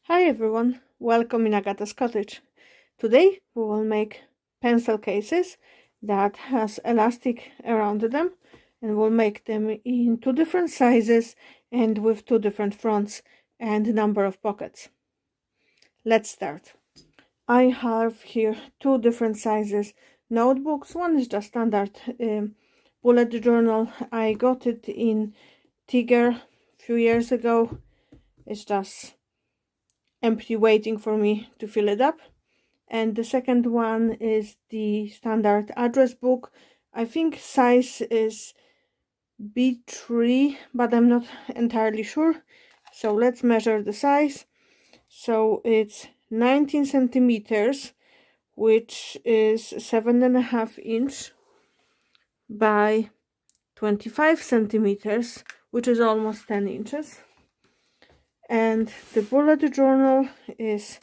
Hi everyone, welcome in Agata's Cottage. Today we will make pencil cases that has elastic around them, and we'll make them in two different sizes and with two different fronts and number of pockets. Let's start. I have here two different sizes notebooks. One is just standard bullet journal. I got it in Tiger a few years ago. It's just empty waiting for me to fill it up. And the second one is the standard address book. I think size is B3, but I'm not entirely sure. So let's measure the size. So it's 19 centimeters, which is 7.5 inch by 25 centimeters, which is almost 10 inches. And the bullet journal is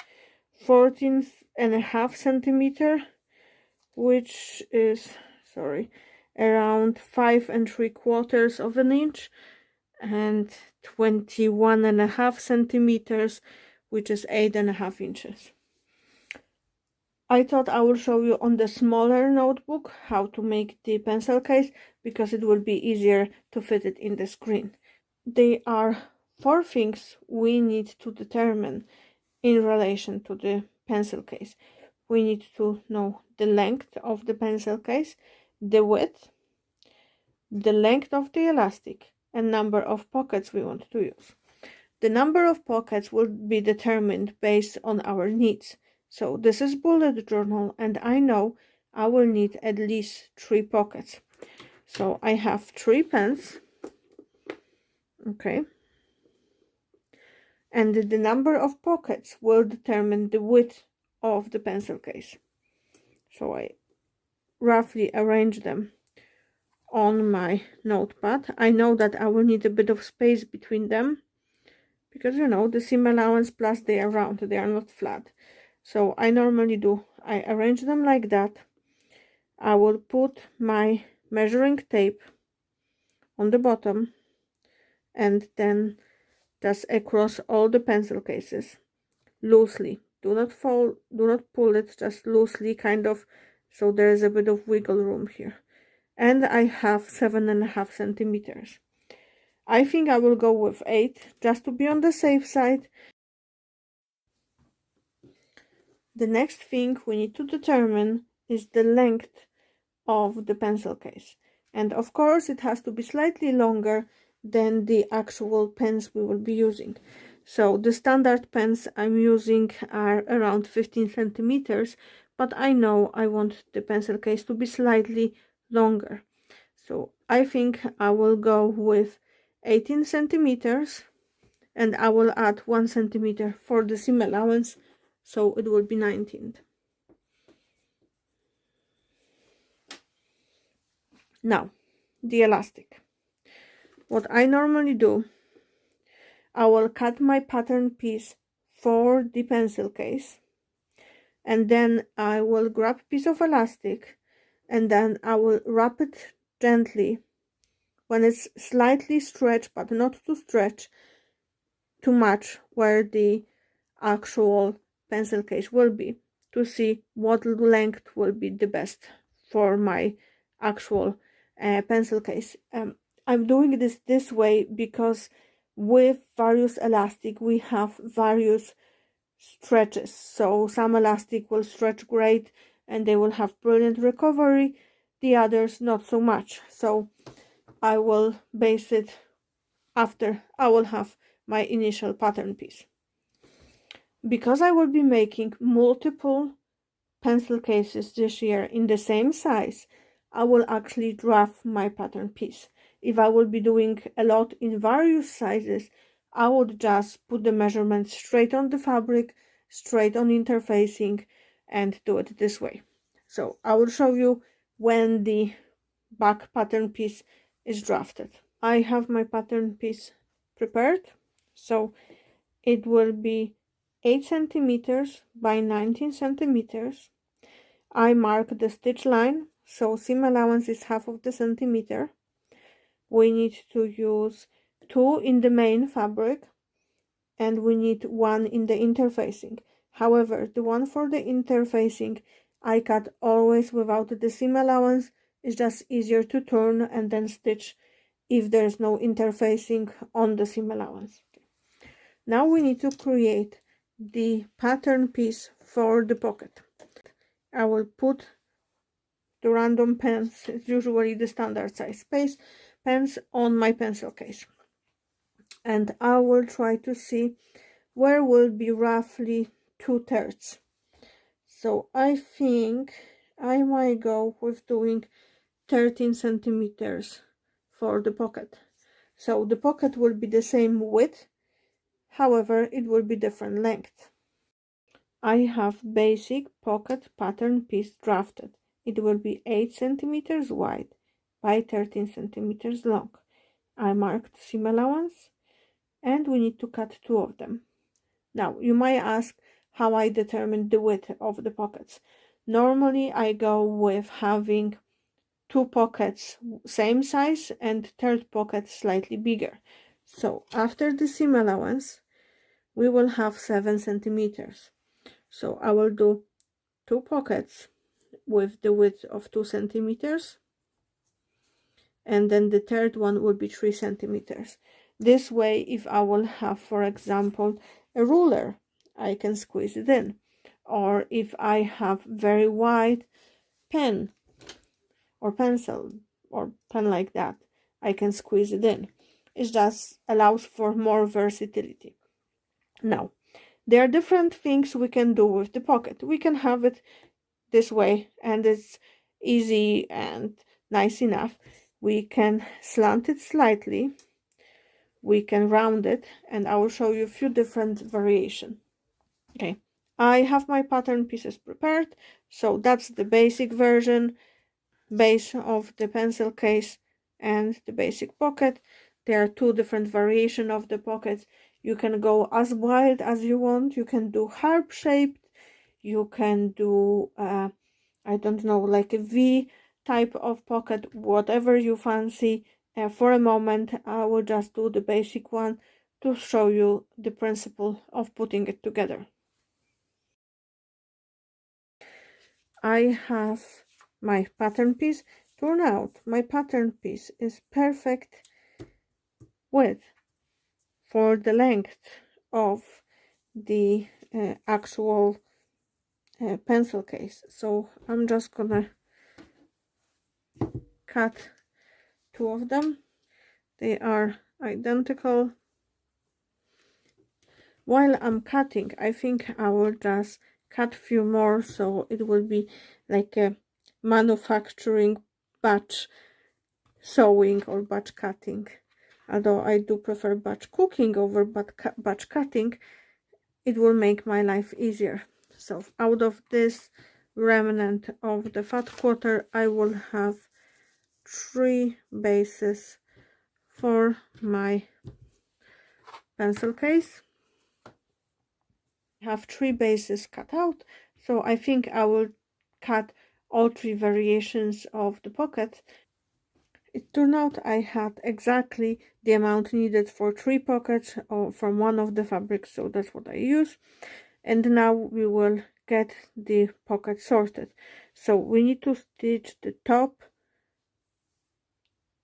14.5 centimeter, which is around 5.75 of an inch, and 21.5 centimeters, which is 8.5 inches. I thought I will show you on the smaller notebook how to make the pencil case, because it will be easier to fit it in the screen. There are 4 things we need to determine in relation to the pencil case. We need to know the length of the pencil case, the width, the length of the elastic, and number of pockets we want to use. The number of pockets will be determined based on our needs. So this is bullet journal, and I know I will need at least 3 pockets. So I have 3 pens, okay, and the number of pockets will determine the width of the pencil case. So I roughly arrange them on my notepad. I know that I will need a bit of space between them, because the seam allowance plus they are round, they are not flat. So I normally I arrange them like that. I will put my measuring tape on the bottom, and then just across all the pencil cases, loosely. Do not pull it, just loosely, kind of, so there is a bit of wiggle room here. And I have 7.5 centimeters. I think I will go with 8 just to be on the safe side. The next thing we need to determine is the length of the pencil case, and of course it has to be slightly longer than the actual pens we will be using. So the standard pens I'm using are around 15 centimeters, but I know I want the pencil case to be slightly longer. So I think I will go with 18 centimeters, and I will add 1 centimeter for the seam allowance, so it will be 19. Now, the elastic. What I normally do, I will cut my pattern piece for the pencil case, and then I will grab a piece of elastic, and then I will wrap it gently when it's slightly stretched, but not too stretched, to match where the actual pencil case will be, to see what length will be the best for my actual pencil case. I'm doing this way because with various elastic we have various stretches. So some elastic will stretch great and they will have brilliant recovery, the others not so much. So I will base it after I will have my initial pattern piece. Because I will be making multiple pencil cases this year in the same size, I will actually draft my pattern piece. If I will be doing a lot in various sizes, I would just put the measurements straight on the fabric, straight on interfacing, and do it this way. So I will show you when the back pattern piece is drafted. I have my pattern piece prepared, so it will be 8 centimeters by 19 centimeters. I mark the stitch line, so seam allowance is half of the centimeter. We need to use 2 in the main fabric and we need one in the interfacing. However, the one for the interfacing I cut always without the seam allowance. It's just easier to turn and then stitch if there's no interfacing on the seam allowance. Now we need to create the pattern piece for the pocket. I will put the random pens, it's usually the standard size space pens, on my pencil case, and I will try to see where will be roughly 2/3. So I think I might go with doing 13 centimeters for the pocket. So the pocket will be the same width, however it will be different length. I have basic pocket pattern piece drafted. It will be 8 centimeters wide by 13 centimeters long. I marked seam allowance and we need to cut 2 of them. Now you might ask how I determine the width of the pockets. Normally I go with having 2 pockets same size and third pocket slightly bigger. So after the seam allowance we will have 7 centimeters. So I will do 2 pockets with the width of 2 centimeters, and then the third one will be 3 centimeters. This way, if I will have, for example, a ruler, I can squeeze it in. Or if I have very wide pen or pencil or pen like that, I can squeeze it in. It just allows for more versatility. Now, there are different things we can do with the pocket. We can have it this way and it's easy and nice enough. We can slant it slightly, we can round it, and I will show you a few different variations. Okay, I have my pattern pieces prepared, so that's the basic version, base of the pencil case and the basic pocket. There are 2 different variations of the pockets. You can go as wild as you want. You can do harp shaped, you can do I don't know, like a V type of pocket, whatever you fancy. For a moment I will just do the basic one to show you the principle of putting it together. I have my pattern piece. Turn out my pattern piece is perfect width for the length of the actual pencil case. So I'm just gonna cut 2 of them. They are identical. While I'm cutting, I think I will just cut few more, so it will be like a manufacturing batch sewing or batch cutting. Although I do prefer batch cooking over batch cutting, it will make my life easier. So out of this remnant of the fat quarter, I will have 3 bases for my pencil case. I have 3 bases cut out, so I think I will cut all 3 variations of the pocket. It turned out I had exactly the amount needed for 3 pockets from one of the fabrics, so that's what I use. And now we will get the pocket sorted. So we need to stitch the top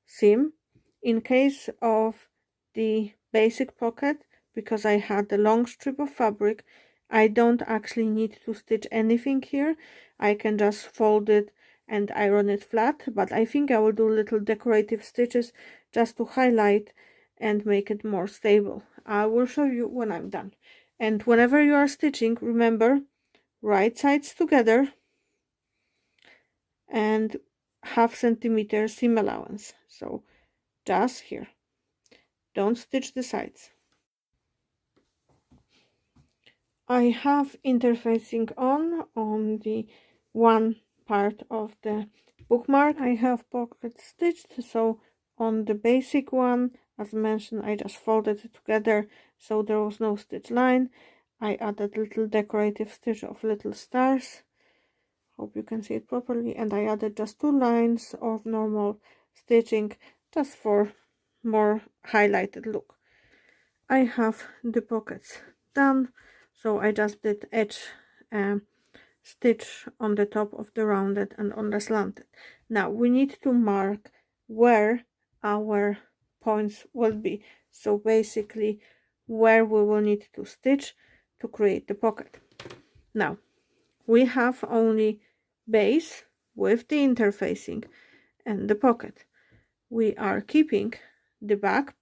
seam. In case of the basic pocket, because I had a long strip of fabric, I don't actually need to stitch anything here. I can just fold it and iron it flat, but I think I will do little decorative stitches just to highlight and make it more stable. I will show you when I'm done. And whenever you are stitching, remember, right sides together and 1/2 centimeter seam allowance. So just here, don't stitch the sides. I have interfacing on the one part of the bookmark. I have pocket stitched, so on the basic one, as mentioned, I just folded it together so there was no stitch line. I added little decorative stitch of little stars, hope you can see it properly, and I added just 2 lines of normal stitching just for more highlighted look. I have the pockets done, so I just did edge stitch on the top of the rounded and on the slanted. Now we need to mark where our points will be, so basically where we will need to stitch to create the pocket. Now we have only base with the interfacing and the pocket. We are keeping the back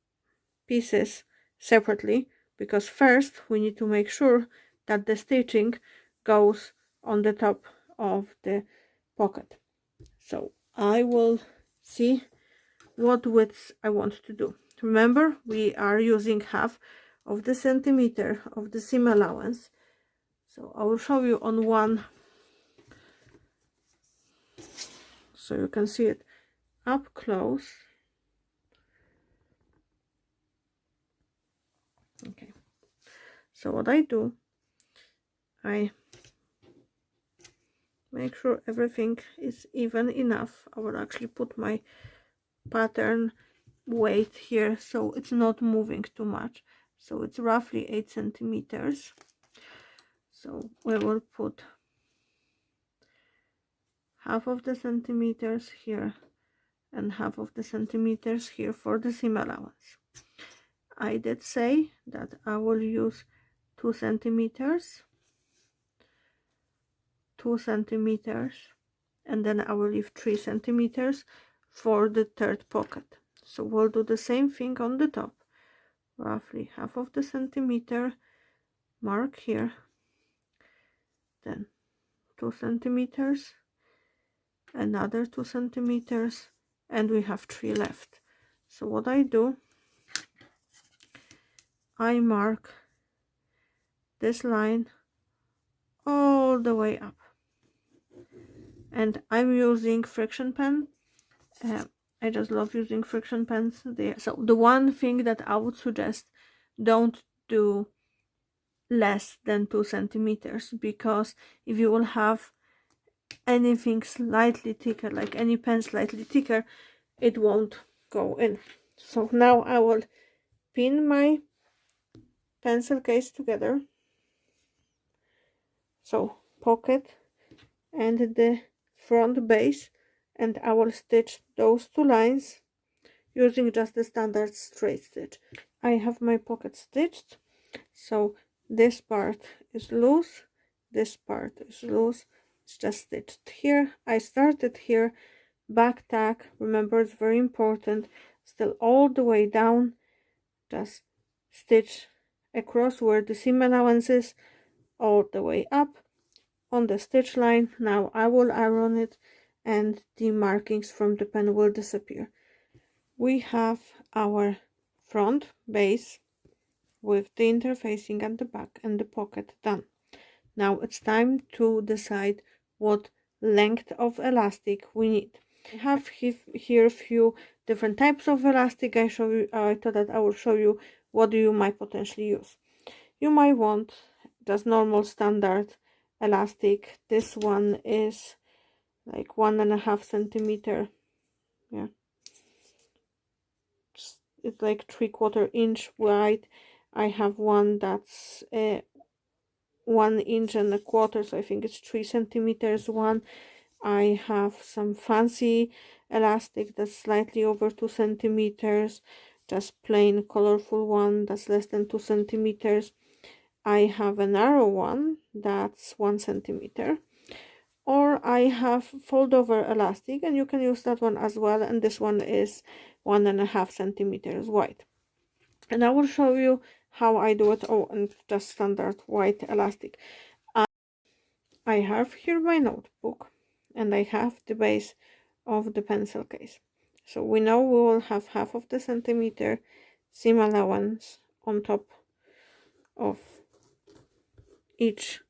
pieces separately because first we need to make sure that the stitching goes on the top of the pocket. So I will see what widths I want to do. Remember, we are using half of the centimeter of the seam allowance, so I will show you on one so you can see it up close. Okay, so what I do, I make sure everything is even enough. I will actually put my pattern weight here so it's not moving too much, so it's roughly 8 centimeters. So we will put half of the centimeters here and half of the centimeters here for the seam allowance. I did say that I will use 2 centimeters, 2 centimeters, and then I will leave 3 centimeters for the third pocket. So we'll do the same thing on the top, roughly half of the centimeter, mark here, then 2 centimeters, another 2 centimeters, and we have 3 left. So what I do, I mark this line all the way up, and I'm using friction pen. I just love using friction pens there. So the one thing that I would suggest, don't do less than 2 centimeters, because if you will have anything slightly thicker, like any pen slightly thicker, it won't go in. So now I will pin my pencil case together, so pocket and the front base, and I will stitch those 2 lines using just the standard straight stitch. I have my pocket stitched, so this part is loose, this part is loose, it's just stitched here. I started here, back tack, remember it's very important, still all the way down, just stitch across where the seam allowance is, all the way up on the stitch line. Now I will iron it and the markings from the pen will disappear. We have our front base with the interfacing at the back and the pocket done. Now it's time to decide what length of elastic we need. I have here a few different types of elastic. I thought that I will show you what you might potentially use. You might want just normal standard elastic. This one is like 1.5 centimeter. Yeah, it's like 3/4 inch wide. I have one that's 1 inch and a quarter, so I think it's 3 centimeters one. I have some fancy elastic that's slightly over 2 centimeters, just plain colorful one that's less than 2 centimeters. I have a narrow one that's 1 centimeter, or I have fold over elastic, and you can use that one as well, and this one is 1.5 centimeters wide. And I will show you how I do it. Oh, and just standard white elastic. I have here my notebook, and I have the base of the pencil case. So we know we will have half of the centimeter seam allowance on top of each,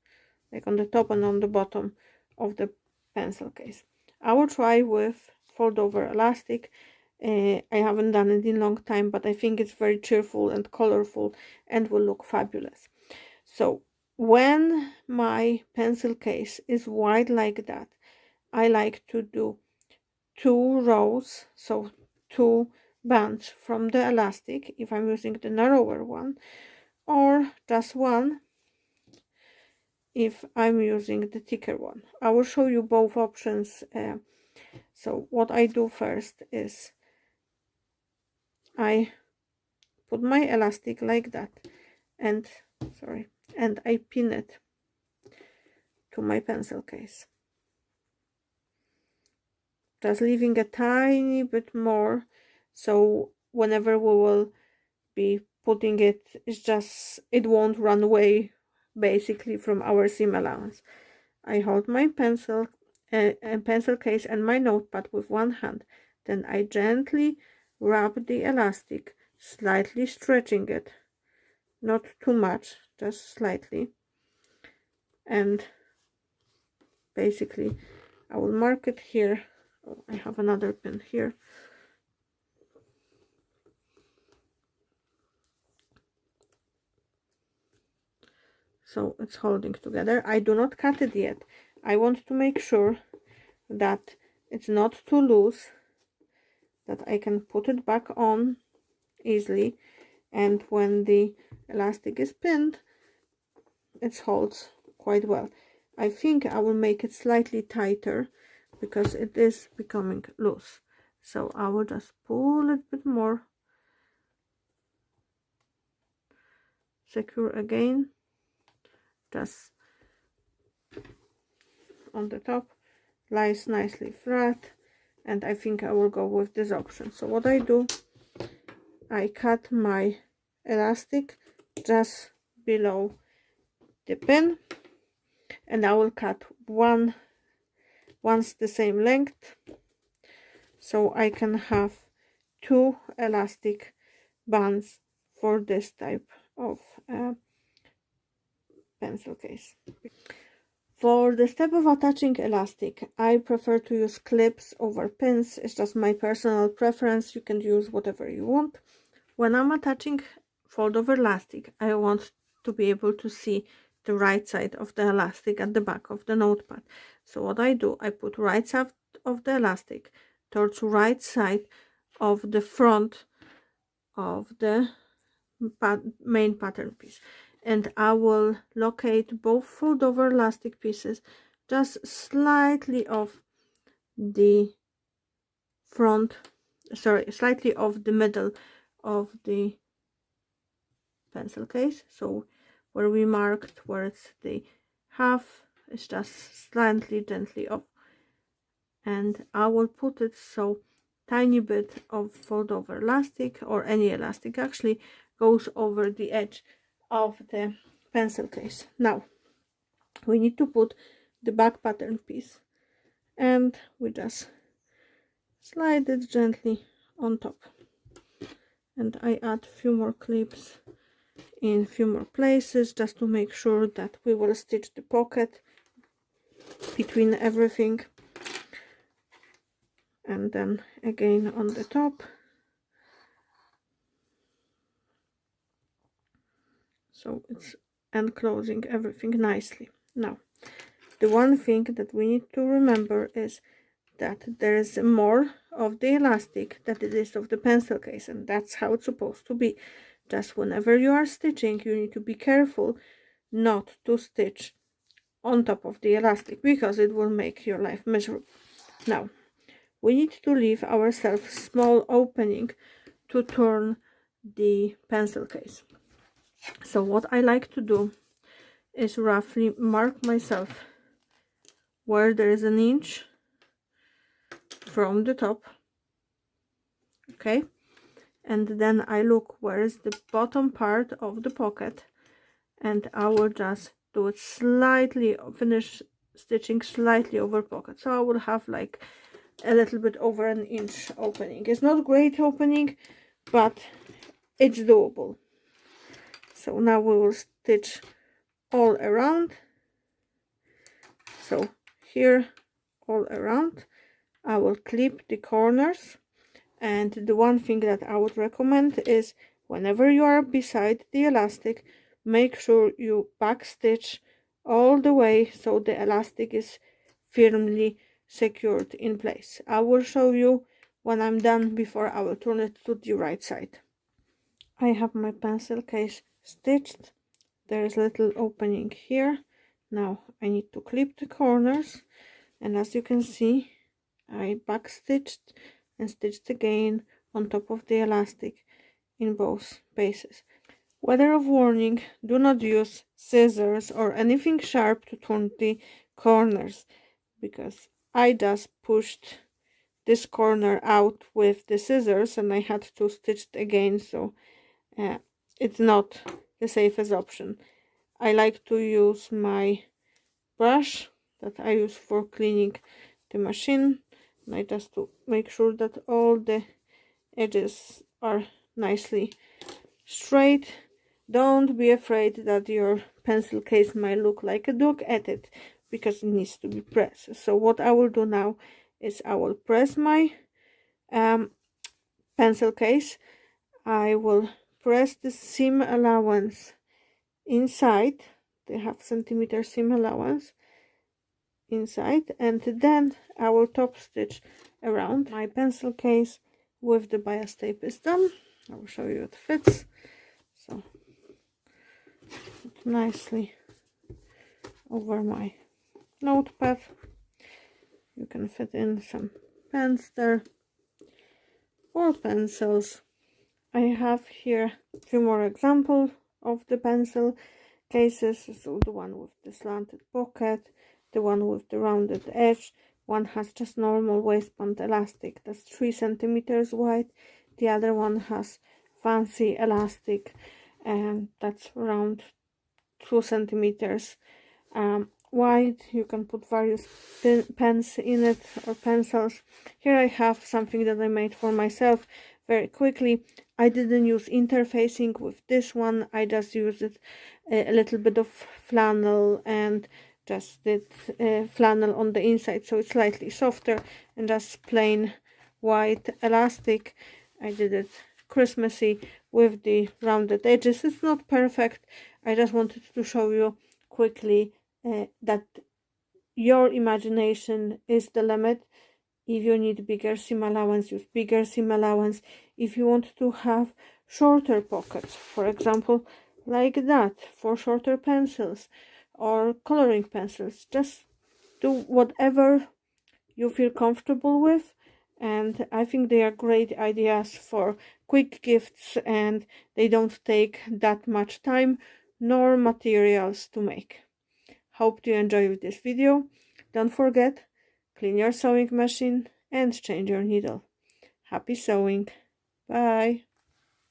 like on the top and on the bottom of the pencil case. I will try with fold over elastic. I haven't done it in a long time, but I think it's very cheerful and colorful and will look fabulous. So when my pencil case is wide like that, I like to do 2 rows, so 2 bands from the elastic if I'm using the narrower one, or just one if I'm using the thicker one. I will show you both options. So what I do first is I put my elastic like that, and and I pin it to my pencil case, just leaving a tiny bit more, so whenever we will be putting it, it won't run away basically from our seam allowance. I hold my pencil case and my notepad with one hand, then I gently wrap the elastic, slightly stretching it, not too much, just slightly, and basically I will mark it here. Oh, I have another pin here. So it's holding together. I do not cut it yet. I want to make sure that it's not too loose, that I can put it back on easily, and when the elastic is pinned, it holds quite well. I think I will make it slightly tighter because it is becoming loose, so I will just pull it a bit more, secure again, just on the top, lies nicely flat, and I think I will go with this option. So what I do, I cut my elastic just below the pin, and I will cut once the same length, so I can have two elastic bands for this type of pencil case. For the step of attaching elastic, I prefer to use clips over pins. It's just my personal preference. You can use whatever you want. When I'm attaching fold over elastic, I want to be able to see the right side of the elastic at the back of the notepad. So what I do, I put right side of the elastic towards right side of the front of the main pattern piece, and I will locate both fold over elastic pieces just slightly off the front, slightly off the middle of the pencil case. So where we marked where it's the half, it's just slightly gently off, and I will put it so tiny bit of fold over elastic, or any elastic actually, goes over the edge of the pencil case. Now we need to put the back pattern piece, and we just slide it gently on top, and I add a few more clips in a few more places just to make sure that we will stitch the pocket between everything, and then again on the top. So it's enclosing everything nicely. Now the one thing that we need to remember is that there is more of the elastic than it is of the pencil case, and that's how it's supposed to be. Just whenever you are stitching, you need to be careful not to stitch on top of the elastic, because it will make your life miserable. Now we need to leave ourselves small opening to turn the pencil case. So what I like to do is roughly mark myself where there is an inch from the top, okay, and then I look where is the bottom part of the pocket, and I will just do it slightly, finish stitching slightly over pocket, so I will have like a little bit over an inch opening. It's not great opening, but it's doable. So now we will stitch all around. So here, all around, I will clip the corners, and the one thing that I would recommend is whenever you are beside the elastic, make sure you back stitch all the way so the elastic is firmly secured in place. I will show you when I'm done, before I will turn it to the right side. I have my pencil case stitched. There is a little opening here. Now I need to clip the corners, and as you can see, I back stitched and stitched again on top of the elastic in both places. Word of warning, do not use scissors or anything sharp to turn the corners, because I just pushed this corner out with the scissors and I had to stitch it again, so it's not the safest option. I like to use my brush that I use for cleaning the machine, and I just to make sure that all the edges are nicely straight. Don't be afraid that your pencil case might look like a dog at it, because it needs to be pressed. So what I will do now is I will press my pencil case. I will press the seam allowance inside, the half-centimeter seam allowance inside, and then I will top stitch around my pencil case with the bias tape is done. I will show you it fits. So nicely over my notepad. You can fit in some pens there or pencils. I have here a few more examples of the pencil cases. So the one with the slanted pocket, the one with the rounded edge, one has just normal waistband elastic that's 3 centimeters wide, the other one has fancy elastic and that's around 2 centimeters wide. You can put various pens in it or pencils. Here I have something that I made for myself very quickly. I didn't use interfacing with this one. I just used it a little bit of flannel and just did flannel on the inside, so it's slightly softer, and just plain white elastic. I did it Christmassy with the rounded edges. It's not perfect. I just wanted to show you quickly that your imagination is the limit. If you need bigger seam allowance, use bigger seam allowance. If you want to have shorter pockets, for example, like that, for shorter pencils or coloring pencils, just do whatever you feel comfortable with. And I think they are great ideas for quick gifts, and they don't take that much time nor materials to make. Hope you enjoyed this video. Don't forget, clean your sewing machine and change your needle. Happy sewing. Bye.